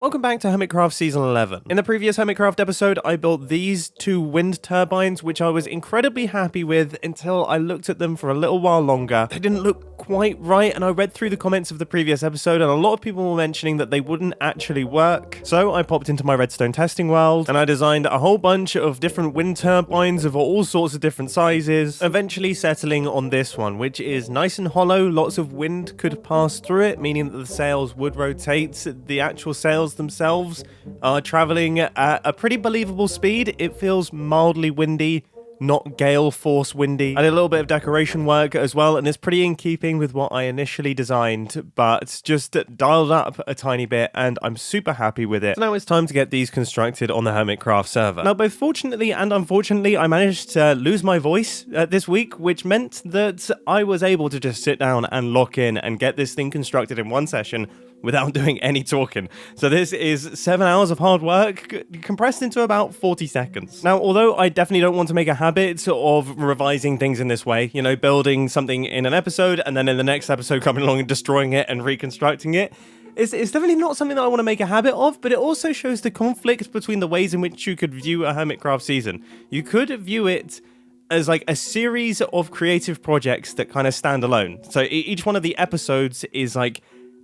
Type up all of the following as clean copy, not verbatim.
Welcome back to Hermitcraft Season 11. In the previous Hermitcraft episode, I built these two wind turbines, which I was incredibly happy with until I looked at them for a little while longer. They didn't look quite right, and I read through the comments of the previous episode, and a lot of people were mentioning that they wouldn't actually work. So I popped into my redstone testing world, and I designed a whole bunch of different wind turbines of all sorts of different sizes, eventually settling on this one, which is nice and hollow. Lots of wind could pass through it, meaning that the sails would rotate. The actual sails themselves are traveling at a pretty believable speed. It feels mildly windy, not gale force windy. I did a little bit of decoration work as well, and it's pretty in keeping with what I initially designed, but just dialed up a tiny bit, and I'm super happy with it. So now it's time to get these constructed on the Hermitcraft server. Now, both fortunately and unfortunately, I managed to lose my voice this week, which meant that I was able to just sit down and lock in and get this thing constructed in one session without doing any talking. So this is 7 hours of hard work compressed into about 40 seconds. Now, although I definitely don't want to make a habit of revising things in this way, you know, building something in an episode and then in the next episode coming along and destroying it and reconstructing it, it's definitely not something that I want to make a habit of, but it also shows the conflict between the ways in which you could view a Hermitcraft season. You could view it as like a series of creative projects that kind of stand alone. So each one of the episodes is like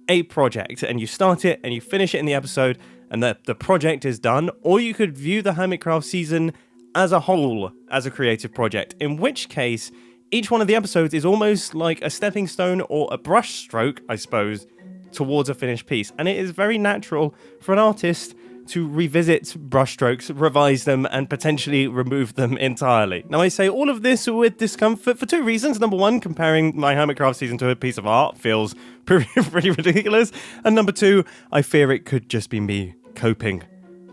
a project, and you start it and you finish it in the episode, and the project is done. Or you could view the Hermitcraft season as a whole, as a creative project, in which case each one of the episodes is almost like a stepping stone or a brush stroke, I suppose, towards a finished piece. And it is very natural for an artist to revisit brushstrokes, revise them, and potentially remove them entirely. Now, I say all of this with discomfort for two reasons. Number one, comparing my Hermitcraft season to a piece of art feels pretty ridiculous. And number two, I fear it could just be me coping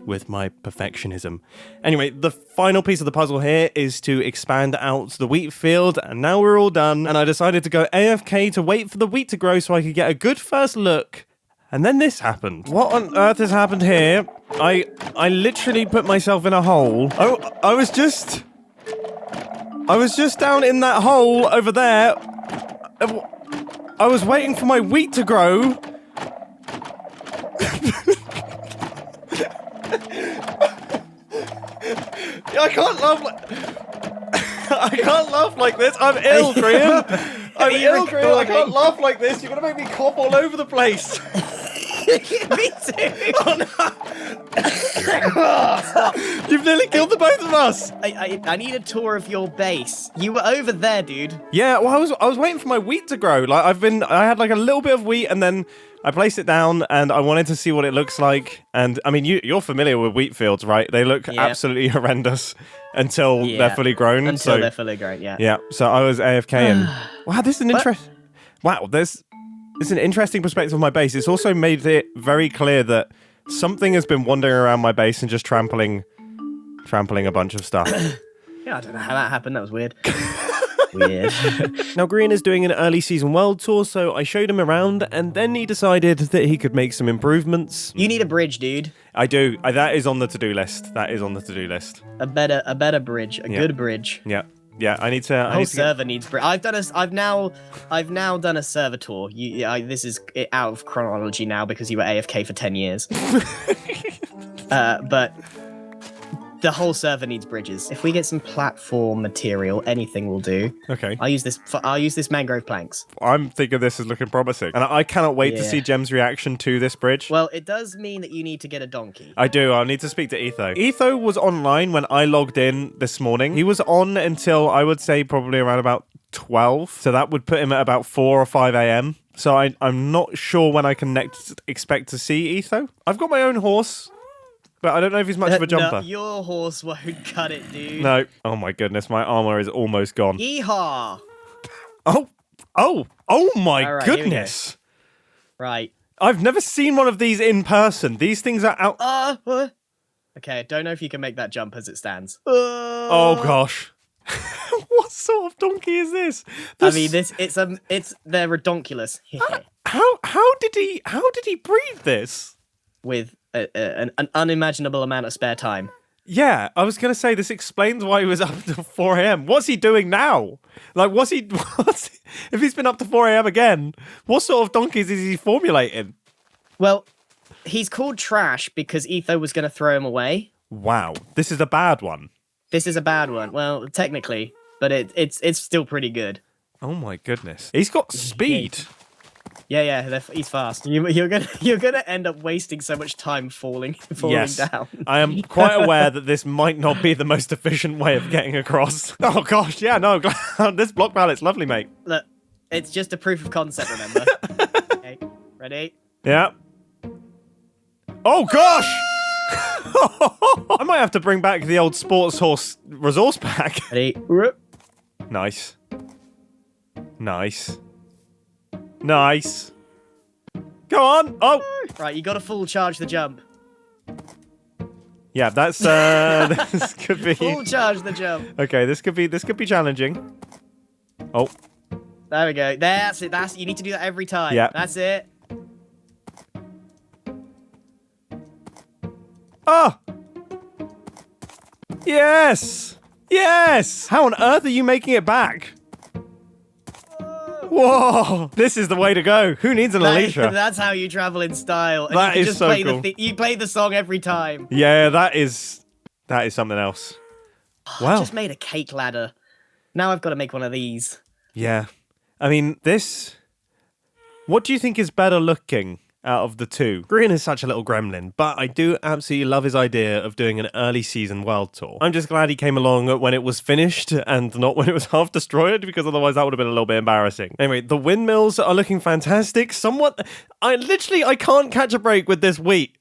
with my perfectionism. Anyway, the final piece of the puzzle here is to expand out the wheat field, and now we're all done. And I decided to go AFK to wait for the wheat to grow so I could get a good first look. And then this happened. What on earth has happened here? I literally put myself in a hole. Oh, I was just down in that hole over there. I was waiting for my wheat to grow. I can't laugh like this. I'm ill, Graham. I'm ill, Graham. I can't laugh like this. You're gonna make me cough all over the place. Me too. Oh no! You've nearly killed the both of us. I need a tour of your base. You were over there, dude. Yeah, well, I was waiting for my wheat to grow. Like I had like a little bit of wheat, and then I placed it down, and I wanted to see what it looks like. And I mean, you're familiar with wheat fields, right? They look absolutely horrendous until they're fully grown. Until they're fully grown, yeah. Yeah. So I was AFK, and wow, this is an It's an interesting perspective of my base. It's also made it very clear that something has been wandering around my base and just trampling a bunch of stuff. Yeah, I don't know how that happened. That was weird. Weird. Now, Green is doing an early season world tour, so I showed him around, and then he decided that he could make some improvements. You need a bridge, dude. I do. That is on the to-do list. A better bridge. A good bridge. Yeah. Yeah, I need to. The whole server needs. I've now done a server tour. This is out of chronology now because you were AFK for 10 years. But the whole server needs bridges. If we get some platform material, anything will do. Okay. I'll use this mangrove planks. I'm thinking this is looking promising, and I cannot wait to see Gem's reaction to this bridge. Well, it does mean that you need to get a donkey. I do. I'll need to speak to Etho. Etho was online when I logged in this morning. He was on until I would say probably around about 12. So that would put him at about 4 or 5 a.m. So I'm not sure when I can next expect to see Etho. I've got my own horse, but I don't know if he's much of a jumper. No, your horse won't cut it, dude. No. Oh my goodness, my armor is almost gone. Yeehaw! Oh my goodness. Right. I've never seen one of these in person. These things are out. Okay, I don't know if you can make that jump as it stands. Oh gosh. What sort of donkey is this? I mean, they're redonkulous. How did he breed this? With an unimaginable amount of spare time. Yeah, I was going to say, this explains why he was up until 4 a.m. What's he doing now? Like, if he's been up to 4 a.m. again, what sort of donkeys is he formulating? Well, he's called trash because Etho was going to throw him away. Wow, this is a bad one. This is a bad one. Well, technically, but it's still pretty good. Oh my goodness. He's got speed. Yeah, he's fast. You're gonna end up wasting so much time falling Yes. down. I am quite aware that this might not be the most efficient way of getting across. Oh gosh, yeah, no, this block pallet's lovely, mate. Look, it's just a proof of concept, remember? Okay, ready? Yeah. Oh gosh! I might have to bring back the old sports horse resource pack. Ready? Nice. Nice. Nice. Go on. Oh. Right, you got to full charge the jump. Yeah, that's this could be Full charge the jump. Okay, this could be challenging. Oh. There we go. That's it. You need to do that every time. Yeah. That's it. Oh. Yes. Yes. How on earth are you making it back? Whoa! This is the way to go. Who needs an elytra? That's how you travel in style. And That you is just so play cool. You play the song every time. Yeah, that is something else. I Wow. just made a cake ladder. Now I've got to make one of these. Yeah. I mean, this... What do you think is better looking out of the two? Green is such a little gremlin, but I do absolutely love his idea of doing an early season world tour. I'm just glad he came along when it was finished and not when it was half destroyed, because otherwise that would have been a little bit embarrassing. Anyway, the windmills are looking fantastic. Somewhat... I can't catch a break with this wheat.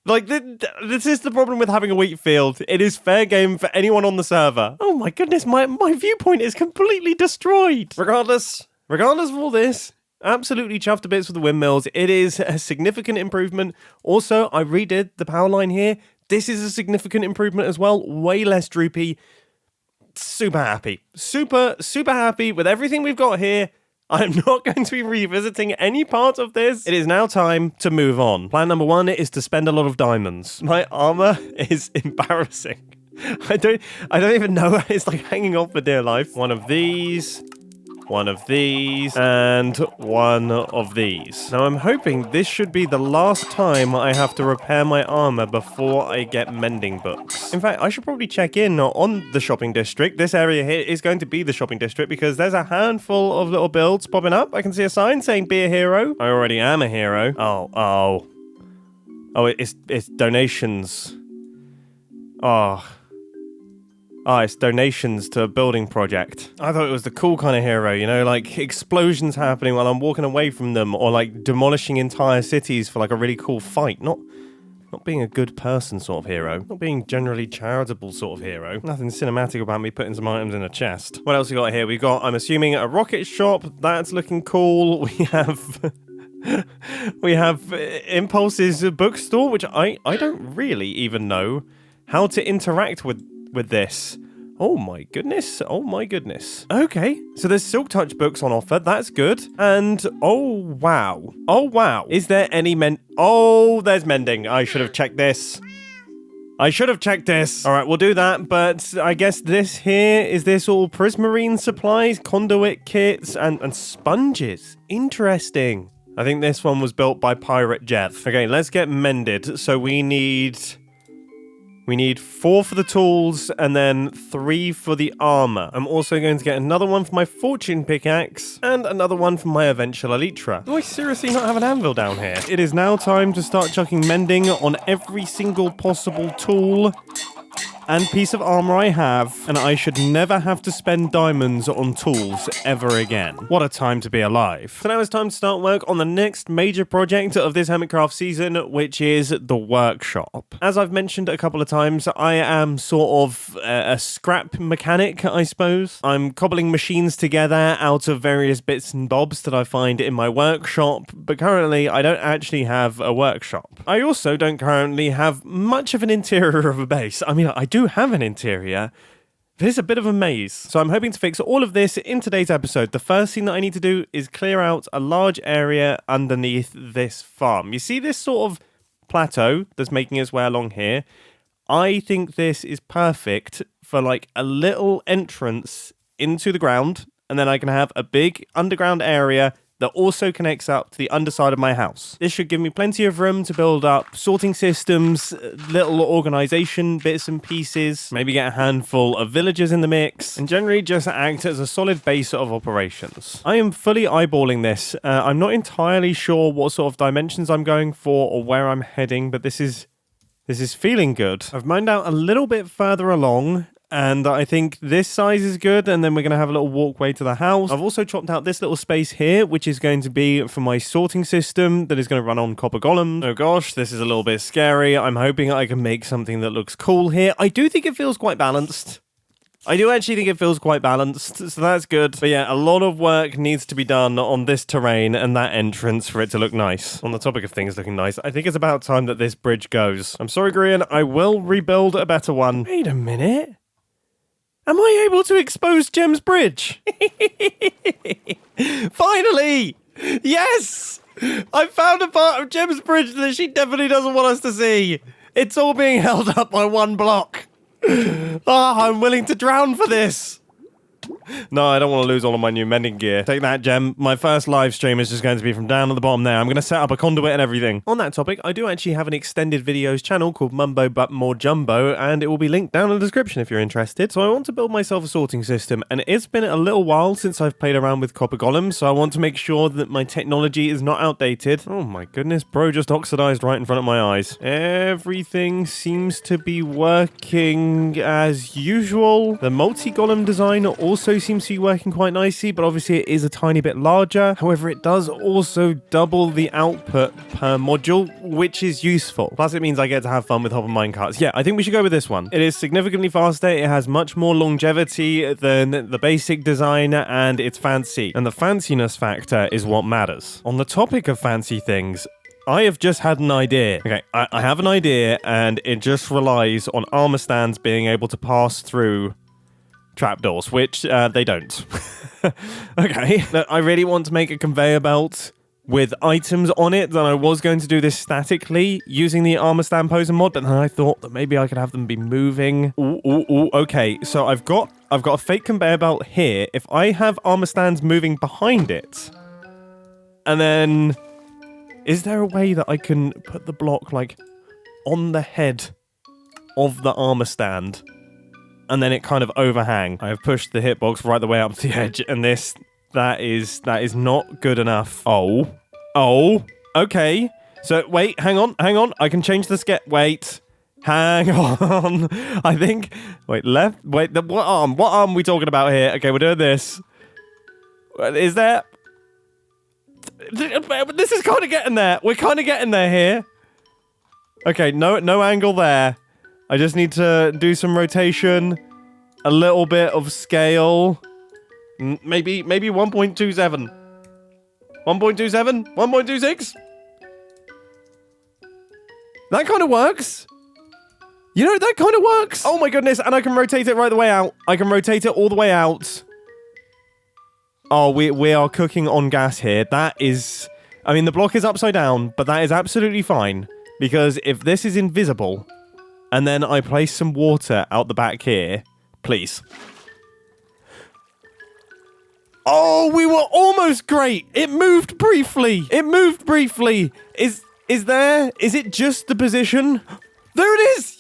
Like, this is the problem with having a wheat field. It is fair game for anyone on the server. Oh my goodness, my viewpoint is completely destroyed. Regardless of all this, absolutely chuffed to bits with the windmills. It is a significant improvement. Also, I redid the power line here. This is a significant improvement as well. Way less droopy. Super happy. Super happy with everything we've got here. I'm not going to be revisiting any part of this. It is now time to move on. Plan number 1 is to spend a lot of diamonds. My armor is embarrassing. I don't even know. It's like hanging on for dear life. One of these, and one of these. Now I'm hoping this should be the last time I have to repair my armor before I get mending books. In fact, I should probably check in on the shopping district. This area here is going to be the shopping district because there's a handful of little builds popping up. I can see a sign saying be a hero. I already am a hero. Oh, it's donations. It's donations to a building project. I thought it was the cool kind of hero, you know, like explosions happening while I'm walking away from them, or like demolishing entire cities for like a really cool fight. Not being a good person sort of hero. Not being generally charitable sort of hero. Nothing cinematic about me putting some items in a chest. What else we got here? We got, I'm assuming, a rocket shop. That's looking cool. We have Impulse's bookstore, which I don't really even know how to interact with this. Oh my goodness. Okay, so there's Silk Touch books on offer. That's good. And oh wow. Is there any there's mending. I should have checked this. All right, we'll do that. But I guess this here, is this all prismarine supplies, conduit kits, and sponges? Interesting. I think this one was built by Pirate Jeff. Okay, let's get mended. So we need 4 for the tools and then 3 for the armor. I'm also going to get another one for my fortune pickaxe and another one for my eventual elytra. Do I seriously not have an anvil down here? It is now time to start chucking mending on every single possible tool and piece of armor I have, and I should never have to spend diamonds on tools ever again. What a time to be alive. So now it's time to start work on the next major project of this Hermitcraft season, which is the workshop. As I've mentioned a couple of times, I am sort of a scrap mechanic, I suppose. I'm cobbling machines together out of various bits and bobs that I find in my workshop, but currently I don't actually have a workshop. I also don't currently have much of an interior of a base. I mean, I do have an interior. There's a bit of a maze. So I'm hoping to fix all of this in today's episode. The first thing that I need to do is clear out a large area underneath this farm. You see this sort of plateau that's making its way along here? I think this is perfect for like a little entrance into the ground, and then I can have a big underground area that also connects up to the underside of my house. This should give me plenty of room to build up sorting systems, little organization bits and pieces, maybe get a handful of villagers in the mix, and generally just act as a solid base of operations. I am fully eyeballing this. I'm not entirely sure what sort of dimensions I'm going for or where I'm heading, but this is feeling good. I've mined out a little bit further along, and I think this size is good, and then we're going to have a little walkway to the house. I've also chopped out this little space here, which is going to be for my sorting system that is going to run on copper golems. Oh gosh, this is a little bit scary. I'm hoping I can make something that looks cool here. I do think it feels quite balanced. I do actually think it feels quite balanced, so that's good. But yeah, a lot of work needs to be done on this terrain and that entrance for it to look nice. On the topic of things looking nice, I think it's about time that this bridge goes. I'm sorry, Grian, I will rebuild a better one. Wait a minute. Am I able to expose Gem's bridge? Finally! Yes! I found a part of Gem's bridge that she definitely doesn't want us to see. It's all being held up by one block. I'm willing to drown for this. No, I don't want to lose all of my new mending gear. Take that, Gem. My first live stream is just going to be from down at the bottom there. I'm going to set up a conduit and everything. On that topic, I do actually have an extended videos channel called Mumbo but more jumbo, and it will be linked down in the description if you're interested. So I want to build myself a sorting system, and it's been a little while since I've played around with copper golems, so I want to make sure that my technology is not outdated. Oh my goodness, bro just oxidized right in front of my eyes. Everything seems to be working as usual. The multi-golem design also seems to be working quite nicely, but obviously it is a tiny bit larger. However, it does also double the output per module, which is useful. Plus, it means I get to have fun with hopper minecarts. Yeah, I think we should go with this one. It is significantly faster, it has much more longevity than the basic design, and it's fancy. And the fanciness factor is what matters. On the topic of fancy things, I have just had an idea. Okay, I have an idea, and it just relies on armor stands being able to pass through trapdoors, which they don't. Okay, I really want to make a conveyor belt with items on it, and I was going to do this statically using the armor stand poser mod, but then I thought that maybe I could have them be moving. Ooh, okay, so I've got a fake conveyor belt here. If I have armor stands moving behind it, and then is there a way that I can put the block like on the head of the armor stand? And then it kind of overhang. I have pushed the hitbox right the way up to the edge, and that is not good enough. Oh, okay. So wait, hang on. I can change the wait, hang on. I think, left, what arm are we talking about here? Okay, we're doing this. Is there, this is kind of getting there. We're kind of getting there here. Okay, no angle there. I just need to do some rotation, a little bit of scale, maybe 1.27. 1.27? 1.26? That kind of works. You know, that kind of works. Oh my goodness, and I can rotate it right the way out. I can rotate it all the way out. Oh, we are cooking on gas here. That is, I mean, the block is upside down, but that is absolutely fine. Because if this is invisible, and then I place some water out the back here, please. Oh, we were almost great. It moved briefly. Is it just the position? There it is.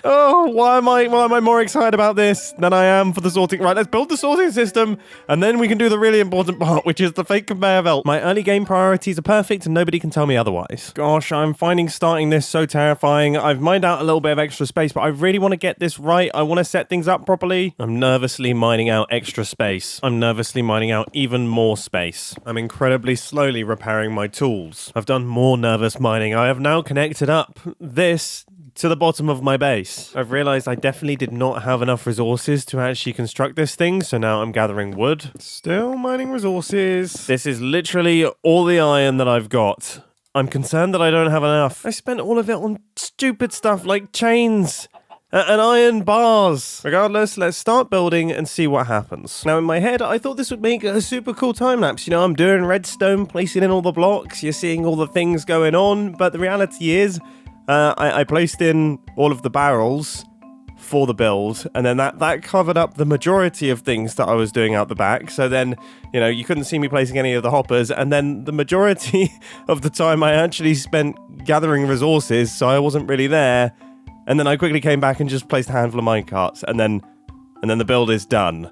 Oh, why am I more excited about this than I am for the sorting? Right, let's build the sorting system, and then we can do the really important part, which is the fake conveyor belt. My early game priorities are perfect, and nobody can tell me otherwise. Gosh, I'm finding starting this so terrifying. I've mined out a little bit of extra space, but I really want to get this right. I want to set things up properly. I'm nervously mining out extra space. I'm nervously mining out even more space. I'm incredibly slowly repairing my tools. I've done more nervous mining. I have now connected up this to the bottom of my base. I've realized I definitely did not have enough resources to actually construct this thing, so now I'm gathering wood. Still mining resources. This is literally all the iron that I've got. I'm concerned that I don't have enough. I spent all of it on stupid stuff like chains and iron bars. Regardless, let's start building and see what happens. Now, in my head, I thought this would make a super cool time lapse. You know, I'm doing redstone, placing in all the blocks, you're seeing all the things going on, but the reality is, I placed in all of the barrels for the build, and then that covered up the majority of things that I was doing out the back. So then, you couldn't see me placing any of the hoppers, and then the majority of the time I actually spent gathering resources, so I wasn't really there. And then I quickly came back and just placed a handful of minecarts, and then the build is done.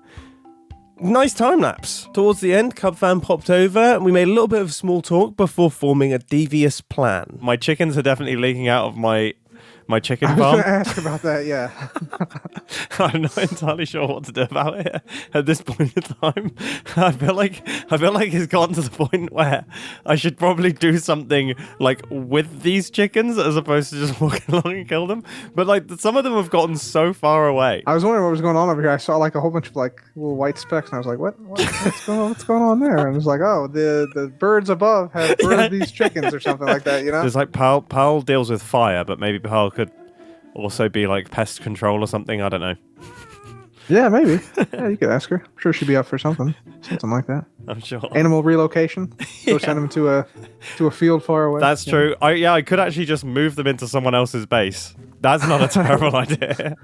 Nice time lapse. Towards the end, Cubfan popped over and we made a little bit of small talk before forming a devious plan. My chickens are definitely leaking out of my chicken farm. I was going to ask about that, yeah. I'm not entirely sure what to do about it at this point in time. I feel like it's gotten to the point where I should probably do something like with these chickens as opposed to just walking along and kill them. But like some of them have gotten so far away. I was wondering what was going on over here. I saw like a whole bunch of like little white specks, and I was like, what's going on there? And it was like, oh, the birds above have birthed these chickens or something like that, There's like Pearl deals with fire, but maybe Pearl could also be like pest control or something. I don't know. Yeah, maybe. Yeah, you could ask her. I'm sure she'd be up for something like that. I'm sure. Animal relocation. Go send them to a field far away. That's true. I could actually just move them into someone else's base. That's not a terrible idea.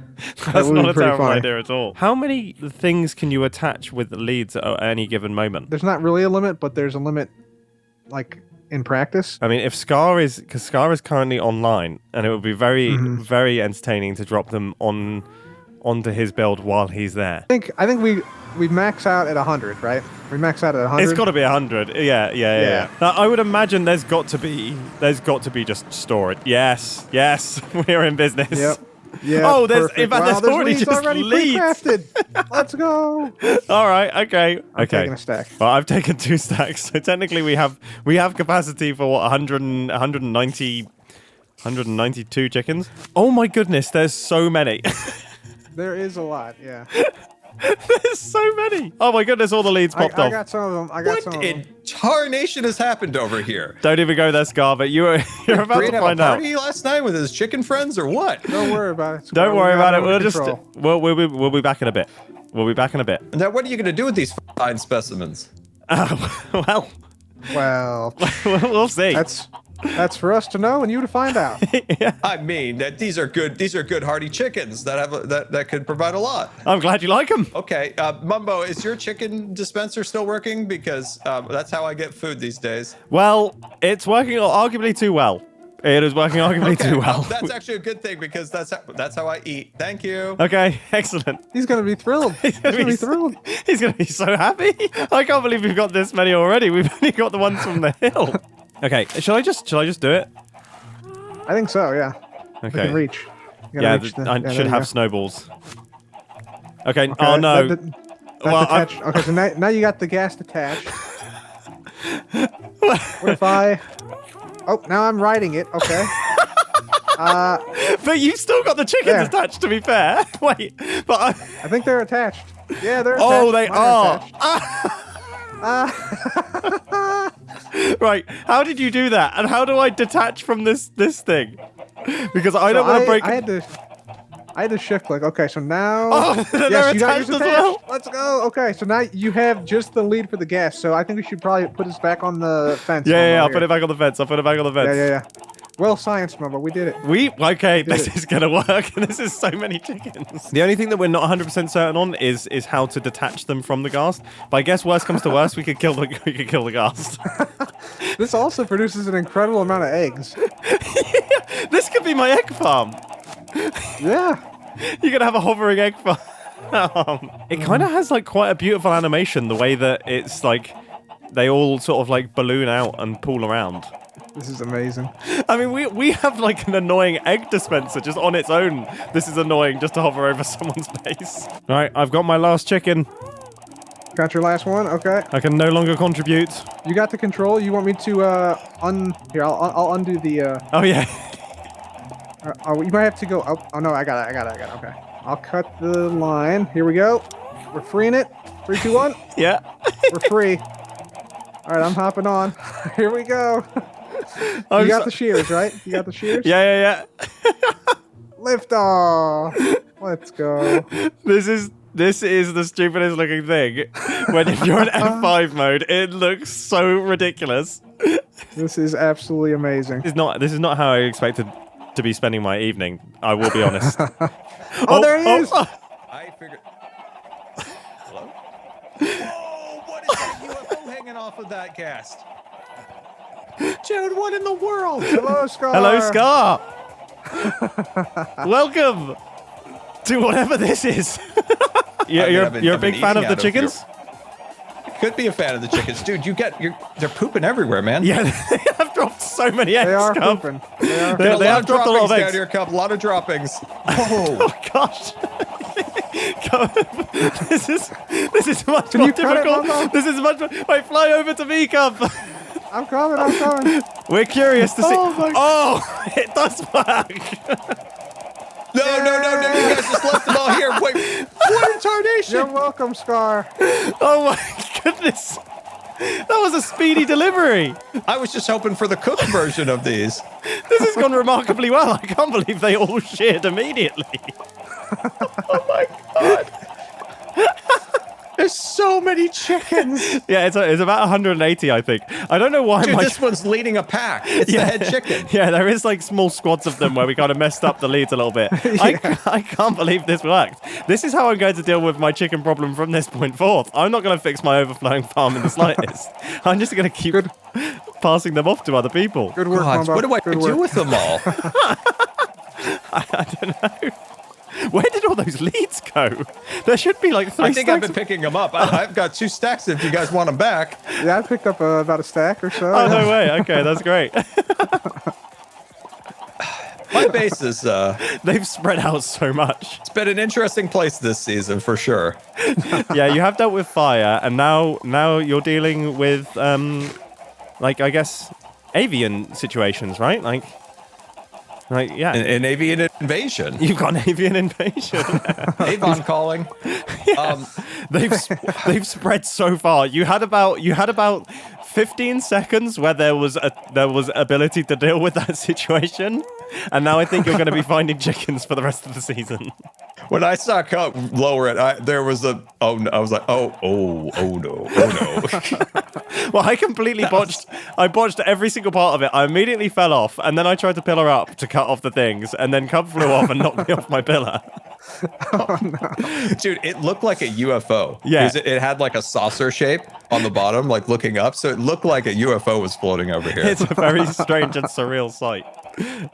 That's not a terrible idea at all. How many things can you attach with leads at any given moment? There's not really a limit, but there's a limit, like in practice. I mean, if Scar is currently online, and it would be very, very entertaining to drop them onto his build while he's there. I think we max out at 100, right? We max out at 100. It's got to be 100. Yeah. Now, I would imagine there's got to be just storage. Yes, we're in business. Yep. Yeah. Oh, there's already just leads. Pre-crafted. Let's go. All right. Okay. I'm taking a stack. Well, I've taken 2 stacks. So technically, we have capacity for what 192 chickens. Oh my goodness, there's so many. There is a lot. Yeah. There's so many. Oh my goodness, all the leads popped off. I got some of them. What in tarnation has happened over here? Don't even go there, Scar, but you're about to find out. Party last night with his chicken friends or what? Don't worry about it. Don't worry about it. We'll be back in a bit. We'll be back in a bit. Now, what are you going to do with these fine specimens? Well, we'll see. That's for us to know and you to find out. Yeah. I mean, that these are good hardy chickens that could provide a lot. I'm glad you like them. Okay, Mumbo, is your chicken dispenser still working? Because that's how I get food these days. Well, it's working arguably too well. It is working arguably too well. That's actually a good thing because that's how I eat. Thank you. Okay, excellent. He's gonna be thrilled. He's gonna be thrilled. He's gonna be so happy. I can't believe we've got this many already. We've only got the ones from the hill. Okay, shall I just do it? I think so, yeah. Okay. We can reach. Yeah, I should have snowballs. Okay, oh no. That's okay, so now you got the gas detached. What if I... Oh, now I'm riding it, okay. But you still got the chickens attached, to be fair. Wait, but I think they're attached. Yeah, they're attached. Oh, they are. Right, how did you do that? And how do I detach from this thing? Because I don't want to break... I had to shift click. Okay, so now... Oh, they're attached as well? Let's go. Okay, so now you have just the lead for the gas, so I think we should probably put this back on the fence. Yeah, I'll put it back on the fence. Yeah. Well, science, Mumbo, we did it. Okay, this is gonna work. This is so many chickens. The only thing that we're not 100% certain on is how to detach them from the ghast. But I guess worst comes to worst, we could kill the ghast. This also produces an incredible amount of eggs. Yeah, this could be my egg farm. Yeah. You're gonna have a hovering egg farm. It kind of has like quite a beautiful animation, the way that it's like they all sort of like balloon out and pool around. This is amazing. I mean, we have like an annoying egg dispenser just on its own. This is annoying just to hover over someone's base. All right, I've got my last chicken. Got your last one? Okay. I can no longer contribute. You got the control. You want me to Here, I'll undo the. Oh yeah. You might have to go. Oh no, I got it. Okay. I'll cut the line. Here we go. We're freeing it. 3, 2, 1. Yeah. We're free. All right, I'm hopping on. Here we go. You got the shears, right? You got the shears? Yeah. Lift off. Let's go. This is the stupidest looking thing. When if you're in F5 mode, it looks so ridiculous. This is absolutely amazing. This is not how I expected to be spending my evening. I will be honest. Oh, there he is! I figured. Hello? Whoa! What is that UFO hanging off of that cast? Dude, what in the world? Hello, Scar. Hello, Scar. Welcome to whatever this is. You're a big fan of the chickens? Could be a fan of the chickens, dude. They're pooping everywhere, man. Yeah, they have dropped so many eggs. They are Cup. pooping. They are They They have dropped a lot of down eggs. here, Cup. A lot of droppings. Oh Oh, gosh. This is much Can more you cut it, difficult. Mumbo? This is much more. Wait, fly over to me, Cup. I'm coming. We're curious to see. Oh, my- Oh, it does work. no! You guys just left them all here. Wait, what in tarnation? You're welcome, Scar. Oh my goodness. That was a speedy delivery. I was just hoping for the cooked version of these. This has gone remarkably well. I can't believe they all sheared immediately. Oh my god. There's so many chickens. Yeah, it's about 180, I think. I don't know why Dude, my... this one's leading a pack. It's the head chicken. Yeah, there is like small squads of them where we kind of messed up the leads a little bit. I can't believe this worked. This is how I'm going to deal with my chicken problem from this point forth. I'm not going to fix my overflowing farm in the slightest. I'm just going to keep passing them off to other people. Good work, God, Mumbo. what do I Good do work. with them all? I don't know. Where did all those leads go? There should be like 3 I think I've stacks been picking them up. I've got 2 stacks if you guys want them back. Yeah, I picked up about a stack or so. Oh, no way. Okay, that's great. My base is, They've spread out so much. it's been an interesting place this season for sure. Yeah, you have dealt with fire, and now you're dealing with, like, I guess, avian situations, right? Like, yeah. An avian invasion. You've got an avian invasion. Avon calling. They've spread so far. You had about 15 seconds where there was ability to deal with that situation, and now I think you're going to be finding chickens for the rest of the season. When I saw Cup lower it, there was a no. I was like, oh no. Well, I completely botched. I botched every single part of it. I immediately fell off, and then I tried to pillar up to cut off the things, and then Cub flew off and knocked me off my pillar. Oh, no. Dude, it looked like a UFO. Yeah. Because it had like a saucer shape on the bottom, like looking up. So it looked like a UFO was floating over here. It's a very strange and surreal sight.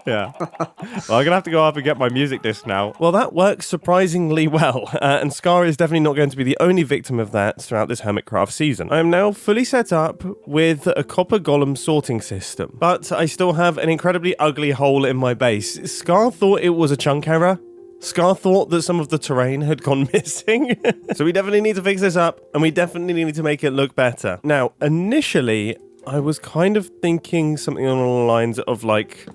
Yeah. Well, I'm gonna have to go up and get my music disc now. Well, that works surprisingly well, and Scar is definitely not going to be the only victim of that throughout this Hermitcraft season. I am now fully set up with a copper golem sorting system, but I still have an incredibly ugly hole in my base. Scar thought it was a chunk error. Scar thought that some of the terrain had gone missing. So we definitely need to fix this up, and we definitely need to make it look better. Now, initially, I was kind of thinking something along the lines of like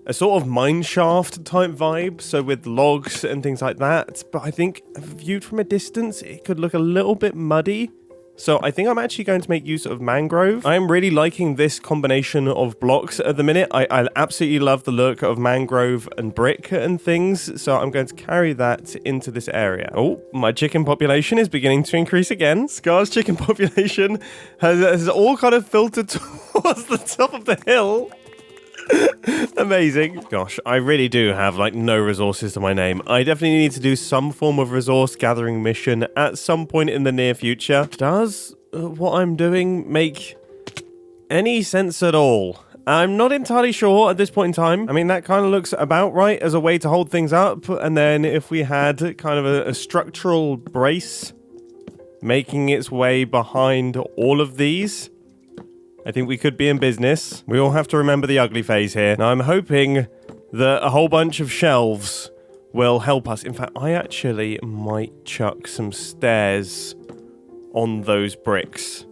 a sort of mine shaft type vibe, so with logs and things like that. But I think viewed from a distance, it could look a little bit muddy. So I think I'm actually going to make use of mangrove. I'm really liking this combination of blocks at the minute. I absolutely love the look of mangrove and brick and things. So I'm going to carry that into this area. Oh, my chicken population is beginning to increase again. Scar's chicken population has all kind of filtered towards the top of the hill. Amazing. Gosh, I really do have like no resources to my name. I definitely need to do some form of resource gathering mission at some point in the near future. Does what I'm doing make any sense at all? I'm not entirely sure at this point in time. I mean, that kind of looks about right as a way to hold things up. And then if we had kind of a structural brace making its way behind all of these, I think we could be in business. We all have to remember the ugly phase here. Now, I'm hoping that a whole bunch of shelves will help us. In fact, I actually might chuck some stairs on those bricks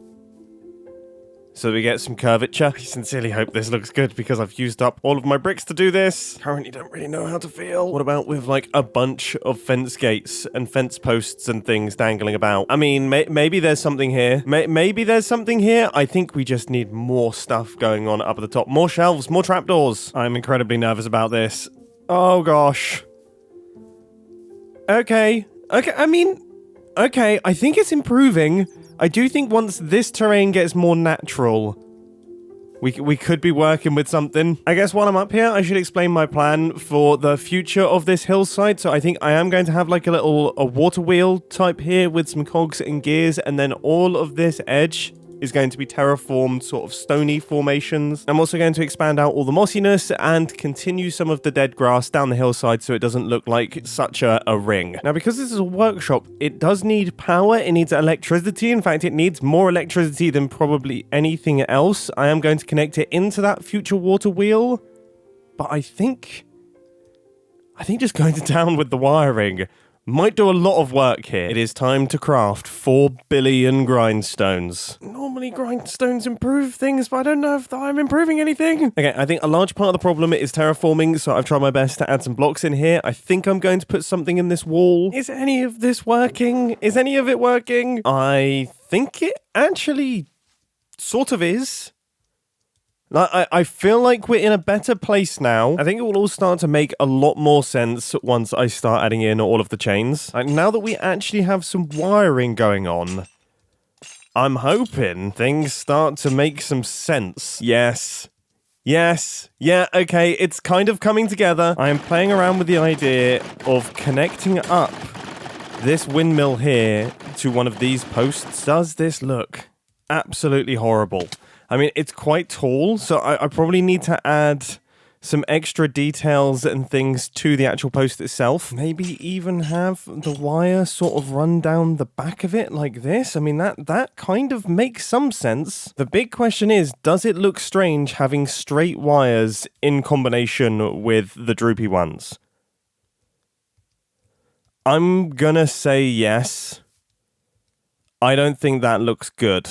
so we get some curvature. I sincerely hope this looks good because I've used up all of my bricks to do this. Currently don't really know how to feel. What about with like a bunch of fence gates and fence posts and things dangling about? I mean, maybe there's something here. Maybe there's something here. I think we just need more stuff going on up at the top. More shelves, more trapdoors. I'm incredibly nervous about this. Oh gosh. Okay, I mean, okay, I think it's improving. I do think once this terrain gets more natural, We could be working with something. I guess while I'm up here, I should explain my plan for the future of this hillside. So I think I am going to have like a water wheel type here with some cogs and gears, and then all of this edge is going to be terraformed sort of stony formations. I'm also going to expand out all the mossiness and continue some of the dead grass down the hillside so it doesn't look like such a ring. Now, because this is a workshop, it does need power, it needs electricity. In fact, it needs more electricity than probably anything else. I am going to connect it into that future water wheel, but I think just going to town with the wiring might do a lot of work here. It is time to craft 4 billion grindstones. Normally grindstones improve things, but I don't know if I'm improving anything. Okay, I think a large part of the problem is terraforming, so I've tried my best to add some blocks in here. I think I'm going to put something in this wall. Is any of this working? Is any of it working? I think it actually sort of is. I feel like we're in a better place now. I think it will all start to make a lot more sense once I start adding in all of the chains. Like, now that we actually have some wiring going on, I'm hoping things start to make some sense. Yes. Yes. Yeah, okay, it's kind of coming together. I am playing around with the idea of connecting up this windmill here to one of these posts. Does this look absolutely horrible? I mean, it's quite tall, so I probably need to add some extra details and things to the actual post itself. Maybe even have the wire sort of run down the back of it like this. I mean, that kind of makes some sense. The big question is, does it look strange having straight wires in combination with the droopy ones? I'm gonna say yes. I don't think that looks good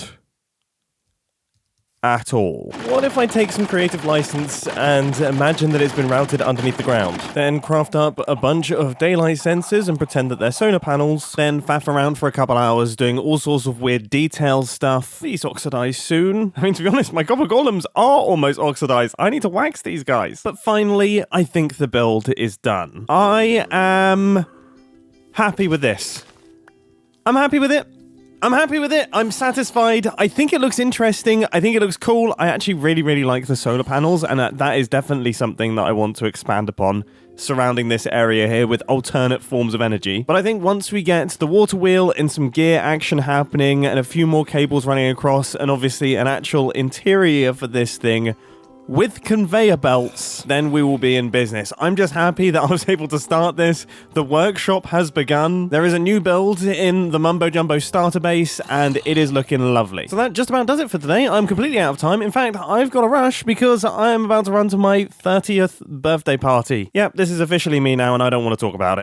at all. What if I take some creative license and imagine that it's been routed underneath the ground? Then craft up a bunch of daylight sensors and pretend that they're solar panels, then faff around for a couple hours doing all sorts of weird detail stuff. These oxidize soon. I mean, to be honest, my copper golems are almost oxidized. I need to wax these guys. But finally, I think the build is done. I am happy with this. I'm happy with it. I'm satisfied. I think it looks interesting. I think it looks cool. I actually really, really like the solar panels, and that is definitely something that I want to expand upon, surrounding this area here with alternate forms of energy. But I think once we get the water wheel and some gear action happening and a few more cables running across, and obviously an actual interior for this thing with conveyor belts, then we will be in business. I'm just happy that I was able to start this. The workshop has begun. There is a new build in the Mumbo Jumbo starter base, and it is looking lovely. So that just about does it for today. I'm completely out of time. In fact, I've got to rush because I'm about to run to my 30th birthday party. Yep, this is officially me now, and I don't want to talk about it.